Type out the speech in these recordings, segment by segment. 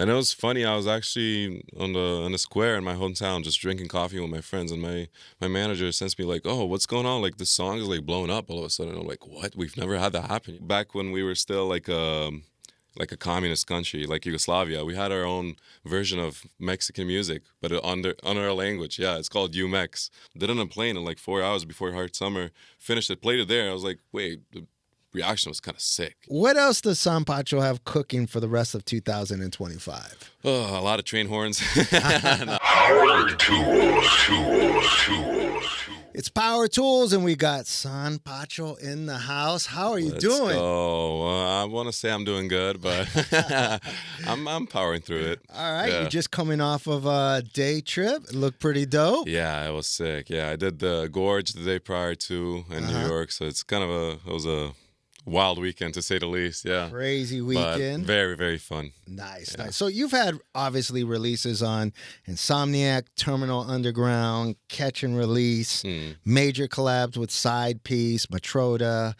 And it was funny. I was actually on the square in my hometown, just drinking coffee with my friends, and my manager sends me like, "Oh, what's going on? Like the song is like blown up all of a sudden." I'm like, "What? We've never had that happen." Back when we were still like a communist country, like Yugoslavia, we had our own version of Mexican music, but under our language. Yeah, it's called UMEX. Did it on a plane in like 4 hours before Hard Summer. Finished it, played it there. I was like, wait. The reaction was kind of sick. What else does San Pacho have cooking for the rest of 2025? Oh, a lot of train horns. It's Power Tools, and we got San Pacho in the house. How are you doing? Oh, I want to say I'm doing good, but I'm powering through it. All right, You're just coming off of a day trip. It looked pretty dope. Yeah, it was sick. Yeah, I did the Gorge the day prior to in New York, so it's kind of it was a wild weekend, to say the least. Yeah, crazy weekend. But very, very fun. Nice. So you've had obviously releases on Insomniac, Terminal Underground, Catch and Release, major collabs with Side Piece, Matroda,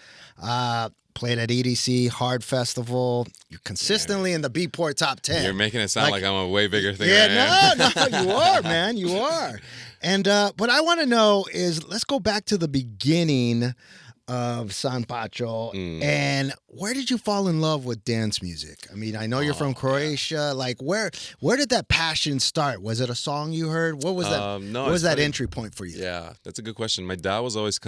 played at EDC, Hard Festival. You're consistently in the Beatport top 10. You're making it sound like I'm a way bigger thing. Yeah, no, you are, man. You are. And what I want to know is, let's go back to the beginning of San Pacho, and where did you fall in love with dance music? I mean, I know you're from Croatia. Like, where did that passion start? Was it a song you heard? What was that? No, what was that entry point for you? Yeah, that's a good question. My dad was always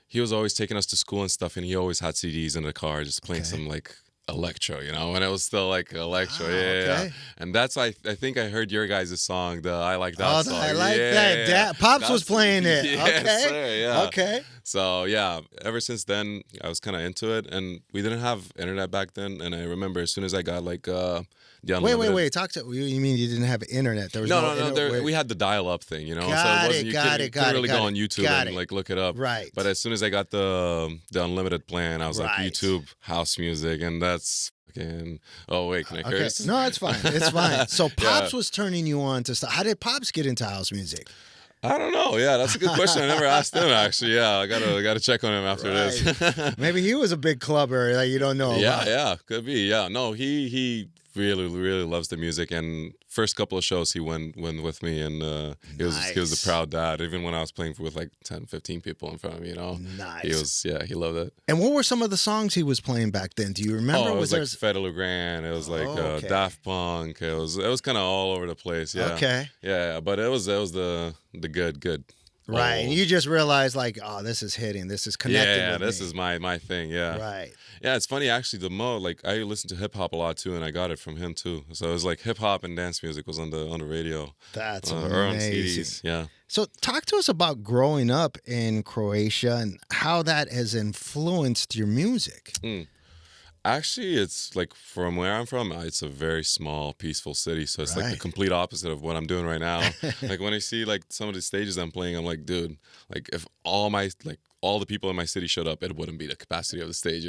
he was always taking us to school and stuff, and he always had CDs in the car, just playing some like electro, when it was still like electro. Yeah. And that's I think I heard your guys' song, the I Like That song. I Like That. Yeah. Pops was playing it. Yes, sir, yeah. Okay. So yeah, ever since then I was kind of into it, and we didn't have internet back then. And I remember as soon as I got like the unlimited... Wait. Talk to you. Mean you didn't have internet? There was no. We had the dial-up thing, so it wasn't, you couldn't really go on YouTube and like look it up. Right. But as soon as I got the unlimited plan, I was like YouTube house music, and that's fucking. Oh wait, can I curse? No, it's fine. It's fine. So Pops was turning you on to stuff. How did Pops get into house music? I don't know. Yeah, that's a good question. I never asked him, actually. Yeah, I gotta check on him after this. Maybe he was a big clubber that you don't know about. Yeah, could be. Yeah, no, he really, really loves the music. And first couple of shows he went with me, and he was a proud dad. Even when I was playing with like 10, 15 people in front of me, Nice. He loved it. And what were some of the songs he was playing back then? Do you remember? Oh, it was like Fedde Grand. It was like Daft Punk. It was kind of all over the place. Yeah. Okay. Yeah, but it was the good. Right, and you just realized like, oh, this is hitting. This is connecting. Yeah, with this me. is my thing. Yeah. Right. Yeah, it's funny actually. The Mo, like I listen to hip hop a lot too, and I got it from him too. So it was like hip hop and dance music was on the radio. That's or on amazing. CDs. Yeah. So talk to us about growing up in Croatia and how that has influenced your music. Actually, it's like from where I'm from, it's a very small, peaceful city. So it's like the complete opposite of what I'm doing right now. Like when I see like some of the stages I'm playing, I'm like, dude, like if all the people in my city showed up, it wouldn't be the capacity of the stage,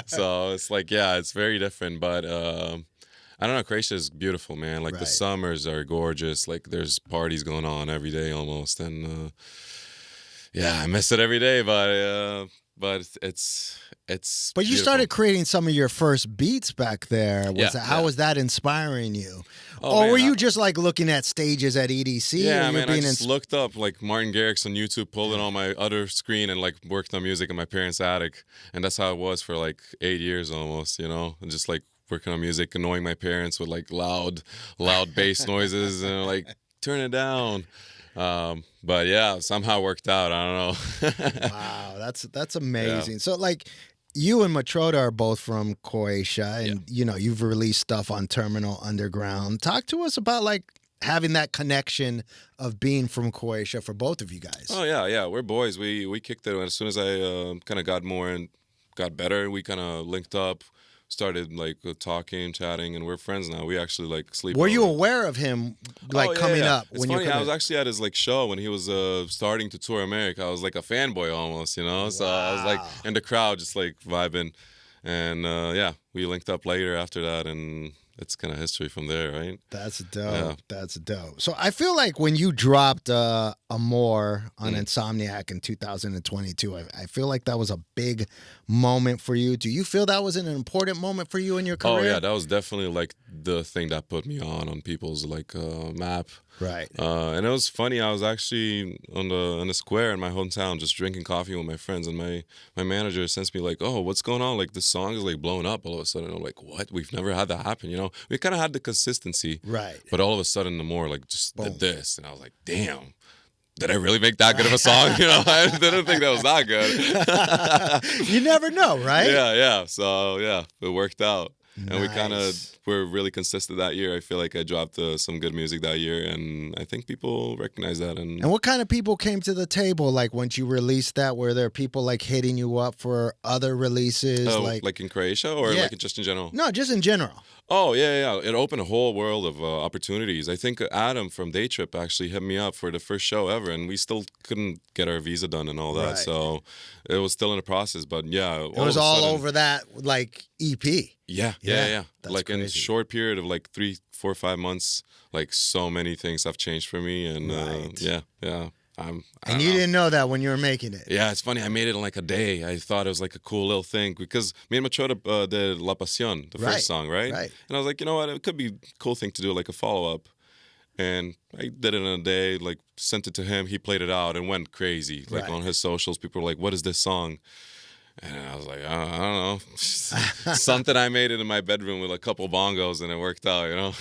So it's like, yeah, it's very different. But I don't know, Croatia is beautiful, man. Like the summers are gorgeous. Like there's parties going on every day almost, and I miss it every day. But it's. But you started creating some of your first beats back there. How was that inspiring you? Or were you just like looking at stages at EDC? Yeah, man, I just looked up like Martin Garrix on YouTube, pulled it on my other screen, and like worked on music in my parents' attic. And that's how it was for like 8 years almost, and just like working on music, annoying my parents with like loud bass noises, and like, turn it down. But yeah, somehow worked out. I don't know. Wow, that's amazing. Yeah. So like, you and Matroda are both from Croatia, and you've released stuff on Terminal Underground. Talk to us about like having that connection of being from Croatia for both of you guys. Oh yeah, we're boys. We kicked it as soon as I kind of got more and got better. We kind of linked up. Started like talking, chatting, and we're friends now. We actually like sleep. Were you aware of him coming up? It's funny. I was actually at his like show when he was starting to tour America. I was like a fanboy almost, So I was like in the crowd, just like vibing, and we linked up later after that, and it's kind of history from there, right? That's dope. Yeah. That's dope. So I feel like when you dropped Amor on Insomniac in 2022, I feel like that was a big moment for you. Do you feel that was an important moment for you in your career? Oh yeah, that was definitely like the thing that put me on people's like map. Right. And it was funny. I was actually on the square in my hometown, just drinking coffee with my friends, and my manager sends me like, "Oh, what's going on? Like this song is like blowing up all of a sudden." I'm like, "What? We've never had that happen." You know, we kind of had the consistency, right? But all of a sudden, the more like just did this, and I was like, "Damn." Did I really make that good of a song? You know, I didn't think that was that good. You never know, right? Yeah. So yeah, it worked out. Nice. And we kind of were really consistent that year. I feel like I dropped some good music that year, and I think people recognize that. And what kind of people came to the table? Like once you released that, were there people like hitting you up for other releases? Like in Croatia, or like just in general? No, just in general. Oh yeah. It opened a whole world of opportunities. I think Adam from Day Trip actually hit me up for the first show ever, and we still couldn't get our visa done and all that. Right. So it was still in the process. But yeah, it was all over that like EP. Yeah. Like crazy. In a short period of like 3, 4, 5 months, like so many things have changed for me, and yeah. And you didn't know that when you were making it. Yeah, it's funny. I made it in like a day. I thought it was like a cool little thing because me and Matroda did La Pasión, the first song, right? And I was like, you know what? It could be a cool thing to do, like a follow-up. And I did it in a day, like sent it to him. He played it out and went crazy. Like on his socials, people were like, what is this song? And I was like, I don't know. Something I made it in my bedroom with a couple bongos, and it worked out, you know?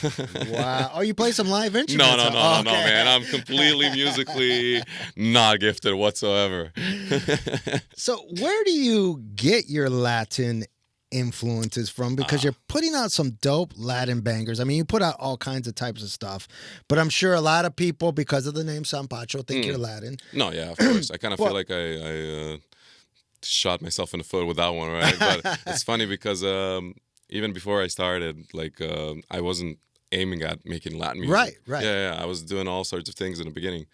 Wow. Oh, you play some live instruments? No, man. I'm completely musically not gifted whatsoever. So where do you get your Latin influences from? Because you're putting out some dope Latin bangers. I mean, you put out all kinds of types of stuff, but I'm sure a lot of people, because of the name San Pacho, think you're Latin. No, yeah, of course. I kind of feel like I shot myself in the foot with that one, right? But it's funny because even before I started, like I wasn't aiming at making Latin music. Right. Yeah, I was doing all sorts of things in the beginning.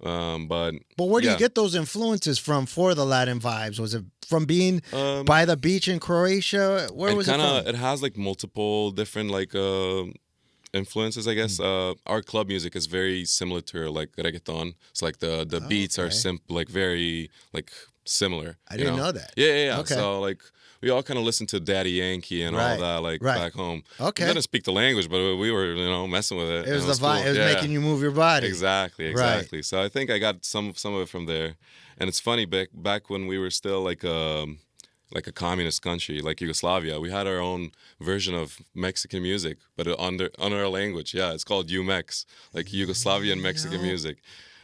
But where do you get those influences from for the Latin vibes? Was it from being by the beach in Croatia? Where was it from? It has like multiple different like influences, I guess. Our club music is very similar to like reggaeton. It's like the beats are like very like similar. I didn't know that. Yeah. Okay. So like we all kind of listened to Daddy Yankee and all that like back home. Okay. We didn't speak the language, but we were messing with it. It was the vibe. Cool. It was making you move your body. Exactly. Right. So I think I got some of it from there. And it's funny back when we were still like a communist country like Yugoslavia, we had our own version of Mexican music, but under our language. Yeah, it's called UMEX, like Yugoslavian Mexican music.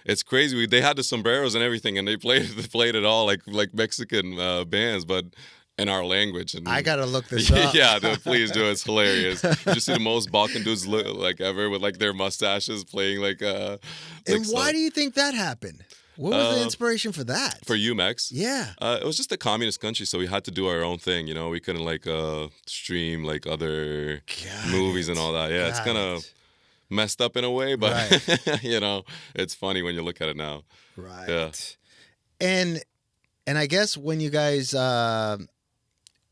It's crazy. They had the sombreros and everything, and they played it all like Mexican bands, but in our language. And I gotta look this up. Yeah, dude, please do. It's hilarious. You just see the most Balkan dudes like ever with like their mustaches playing like. And why do you think that happened? What was the inspiration for that? For UMEX? Yeah. It was just a communist country, so we had to do our own thing, you know? We couldn't like stream like other movies and all that. Yeah, it's kind of messed up in a way, but you know, it's funny when you look at it now. Right. Yeah. And I guess when you guys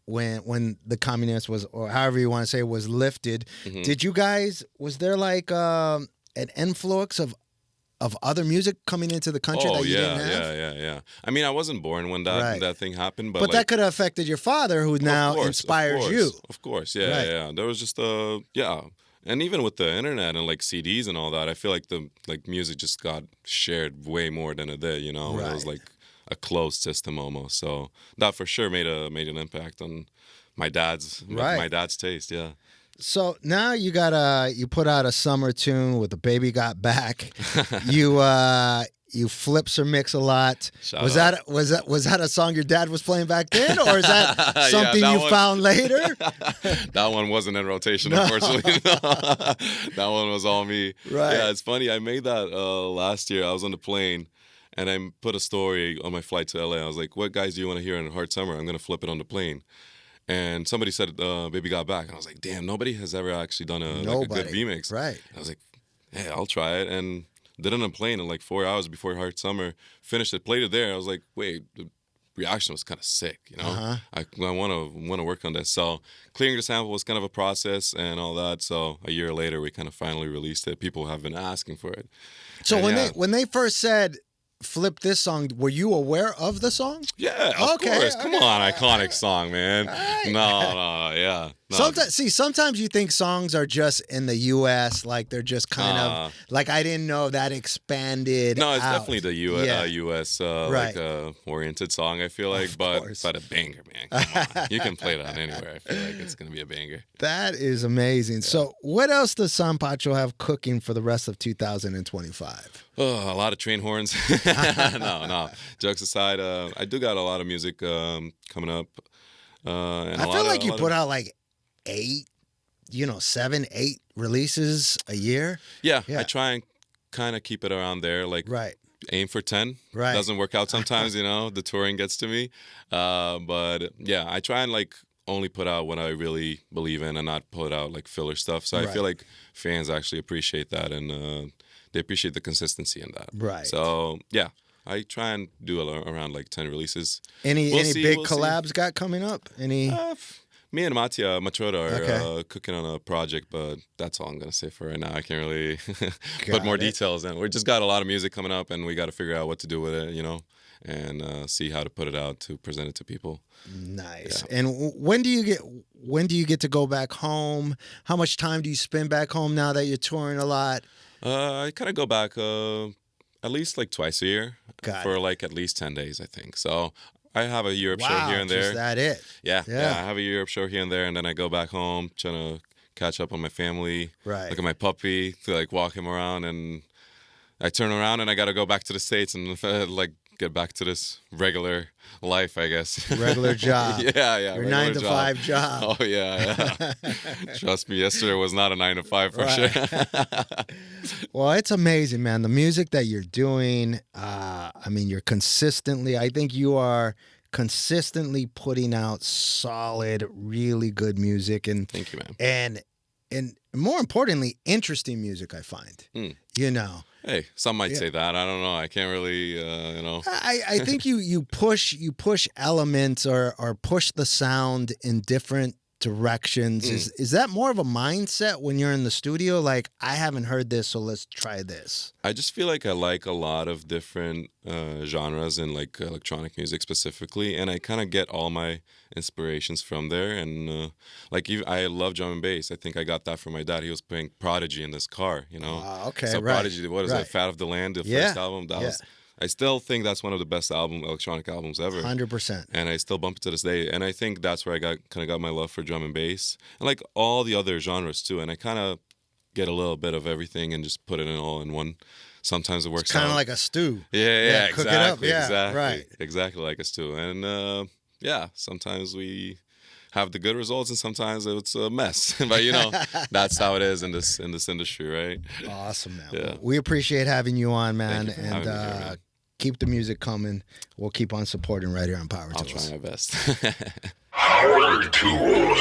when the communist was, or however you want to say it, was lifted, did you guys, was there like an influx of other music coming into the country that you didn't have? Yeah. I mean, I wasn't born when that thing happened, but like, that could have affected your father, who now inspires you. Of course, yeah. There was just and even with the internet and like CDs and all that, I feel like the music just got shared way more than it did. You know, it was like a closed system almost. So that for sure made an impact on my dad's taste. Yeah. So now you put out a summer tune with the Baby Got Back. You flip or mix a lot. Was that a song your dad was playing back then, or is that something you found later? That one wasn't in rotation, unfortunately. That one was all me. Right. Yeah, it's funny. I made that last year. I was on the plane, and I put a story on my flight to LA. I was like, "What guys do you want to hear in Hard Summer? I'm gonna flip it on the plane." And somebody said, Baby Got Back. And I was like, damn, nobody has ever actually done a good remix. Right. I was like, hey, I'll try it. And did it on a plane in like 4 hours before Hard Summer. Finished it, played it there. I was like, wait, reaction was kind of sick, you know. I want to work on this. So clearing the sample was kind of a process and all that. So a year later, we kind of finally released it. People have been asking for it. So when they first said flip this song, were you aware of the song? Yeah, of course. Come on, iconic song, man. Right. No, yeah. No. Sometimes you think songs are just in the U.S., like they're just kind of like I didn't know that expanded. No, it's out. definitely the U.S. Right. like oriented song. I feel like, but a banger, man. Come on, you can play that anywhere. I feel like it's gonna be a banger. That is amazing. Yeah. So, what else does San Pacho have cooking for the rest of 2025? Oh, a lot of train horns. No. Jokes aside, I do got a lot of music coming up. And I feel like you put out like 7, 8 releases a year. Yeah. I try and kind of keep it around there. Like, aim for 10. Right. Doesn't work out sometimes, you know, the touring gets to me. But yeah, I try and like only put out what I really believe in and not put out like filler stuff. So I feel like fans actually appreciate that and they appreciate the consistency in that. Right. So yeah, I try and do around like 10 releases. Any big collabs got coming up? Any? Me and Pacho Matroda are cooking on a project, but that's all I'm going to say for right now. I can't really put more details in. We just got a lot of music coming up, and we got to figure out what to do with it, you know, and see how to put it out to present it to people. Nice. Yeah. And when do you get to go back home? How much time do you spend back home now that you're touring a lot? I kind of go back at least like twice a year for like at least 10 days, I think. So I have a Europe show here and there. Is that it? Yeah. I have a Europe show here and there, and then I go back home trying to catch up on my family. Right. Look at my puppy, to like walk him around, and I turn around and I got to go back to the States and like get back to this regular life, I guess. Regular job. Yeah. Your 9 to 5 job. Oh yeah. Trust me, yesterday was not a 9 to 5 for sure. Well, it's amazing, man. The music that you're doing, I mean, I think you are consistently putting out solid, really good music. And thank you, man. And more importantly, interesting music, I find. You know. Hey, some might say that. I don't know. I can't really, you know. I think you push elements or push the sound in different directions. Is that more of a mindset when you're in the studio? Like, I haven't heard this, so let's try this. I just feel like I like a lot of different genres in like electronic music specifically, and I kind of get all my inspirations from there. And I love drum and bass. I think I got that from my dad. He was playing Prodigy in this car, you know. Okay, so Prodigy, what is it? Fat of the Land, the first album. That was. I still think that's one of the best electronic albums ever. 100%. And I still bump it to this day. And I think that's where I kind of got my love for drum and bass. And like all the other genres too. And I kind of get a little bit of everything and just put it all in one. Sometimes it works out. It's kind of like a stew. Yeah, cook exactly. It up. Exactly. Right. Exactly like a stew. And sometimes we have the good results and sometimes it's a mess. But you know, that's how it is in this industry, right? Awesome, man. Yeah. We appreciate having you on, man. Thank you for having me here, man. Keep the music coming. We'll keep on supporting right here on Powertools. I'll try my best. Powertools.